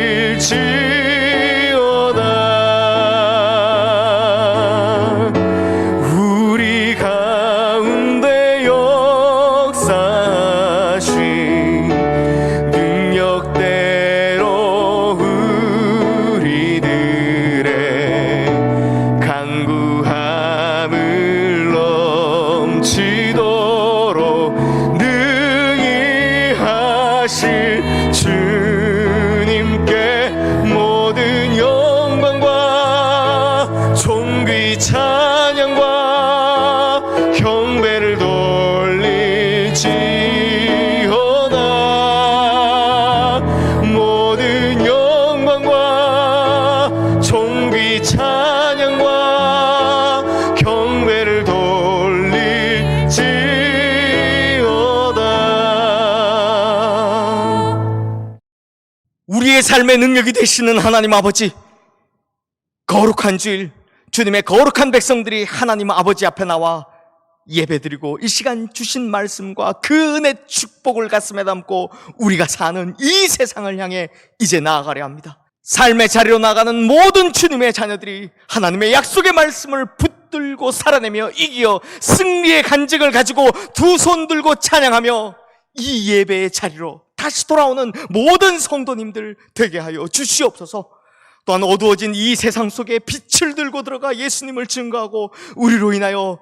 우리의 삶의 능력이 되시는 하나님 아버지, 거룩한 주일, 주님의 거룩한 백성들이 하나님 아버지 앞에 나와 예배드리고 이 시간 주신 말씀과 그 은혜 축복을 가슴에 담고 우리가 사는 이 세상을 향해 이제 나아가려 합니다. 삶의 자리로 나가는 모든 주님의 자녀들이 하나님의 약속의 말씀을 붙들고 살아내며 이기어 승리의 간증을 가지고 두 손 들고 찬양하며 이 예배의 자리로 다시 돌아오는 모든 성도님들 되게 하여 주시옵소서. 또한 어두워진 이 세상 속에 빛을 들고 들어가 예수님을 증거하고 우리로 인하여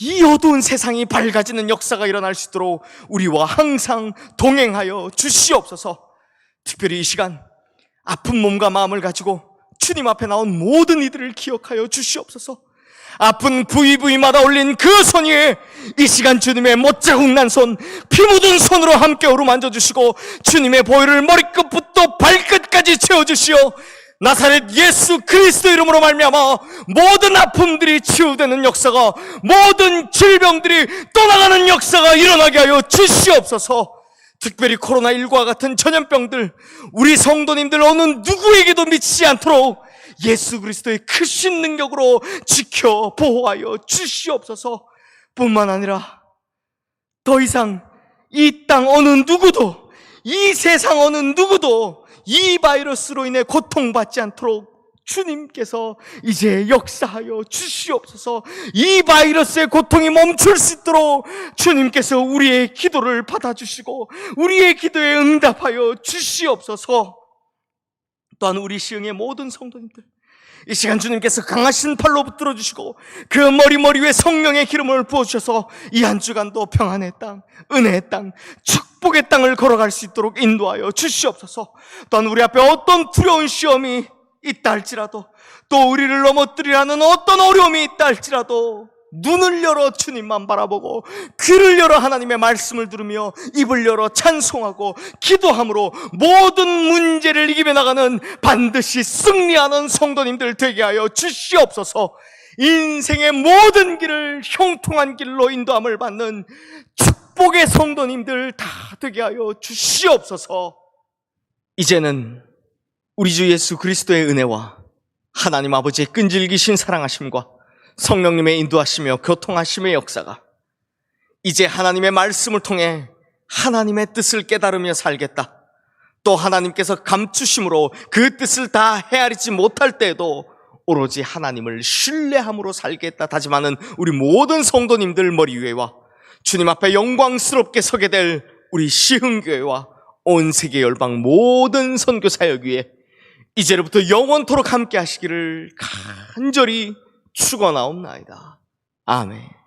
이 어두운 세상이 밝아지는 역사가 일어날 수 있도록 우리와 항상 동행하여 주시옵소서. 특별히 이 시간 아픈 몸과 마음을 가지고 주님 앞에 나온 모든 이들을 기억하여 주시옵소서. 아픈 부위부위마다 올린 그 손 위에 이 시간 주님의 못자국 난 손, 피 묻은 손으로 함께 어루만져 주시고 주님의 보혈을 머리끝부터 발끝까지 채워주시어 나사렛 예수 그리스도 이름으로 말미암아 모든 아픔들이 치유되는 역사가, 모든 질병들이 떠나가는 역사가 일어나게 하여 주시옵소서. 특별히 코로나19와 같은 전염병들 우리 성도님들 어느 누구에게도 미치지 않도록 예수 그리스도의 크신 능력으로 지켜 보호하여 주시옵소서. 뿐만 아니라 더 이상 이 땅 어느 누구도, 이 세상 어느 누구도 이 바이러스로 인해 고통받지 않도록 주님께서 이제 역사하여 주시옵소서. 이 바이러스의 고통이 멈출 수 있도록 주님께서 우리의 기도를 받아주시고 우리의 기도에 응답하여 주시옵소서. 또한 우리 시흥의 모든 성도님들 이 시간 주님께서 강하신 팔로 붙들어 주시고 그 머리 위에 성령의 기름을 부어주셔서 이 한 주간도 평안의 땅, 은혜의 땅, 축복의 땅을 걸어갈 수 있도록 인도하여 주시옵소서. 또한 우리 앞에 어떤 두려운 시험이 있다 할지라도, 또 우리를 넘어뜨리라는 어떤 어려움이 있다 할지라도 눈을 열어 주님만 바라보고 귀를 열어 하나님의 말씀을 들으며 입을 열어 찬송하고 기도함으로 모든 문제를 이기며 나가는 반드시 승리하는 성도님들 되게 하여 주시옵소서. 인생의 모든 길을 형통한 길로 인도함을 받는 축복의 성도님들 다 되게 하여 주시옵소서. 이제는 우리 주 예수 그리스도의 은혜와 하나님 아버지의 끈질기신 사랑하심과 성령님의 인도하시며 교통하심의 역사가 이제 하나님의 말씀을 통해 하나님의 뜻을 깨달으며 살겠다, 또 하나님께서 감추심으로 그 뜻을 다 헤아리지 못할 때에도 오로지 하나님을 신뢰함으로 살겠다 다짐하는 우리 모든 성도님들 머리 위에와 주님 앞에 영광스럽게 서게 될 우리 시흥교회와 온 세계 열방 모든 선교사역 위에 이제로부터 영원토록 함께 하시기를 간절히 축원하옵나이다. 아멘.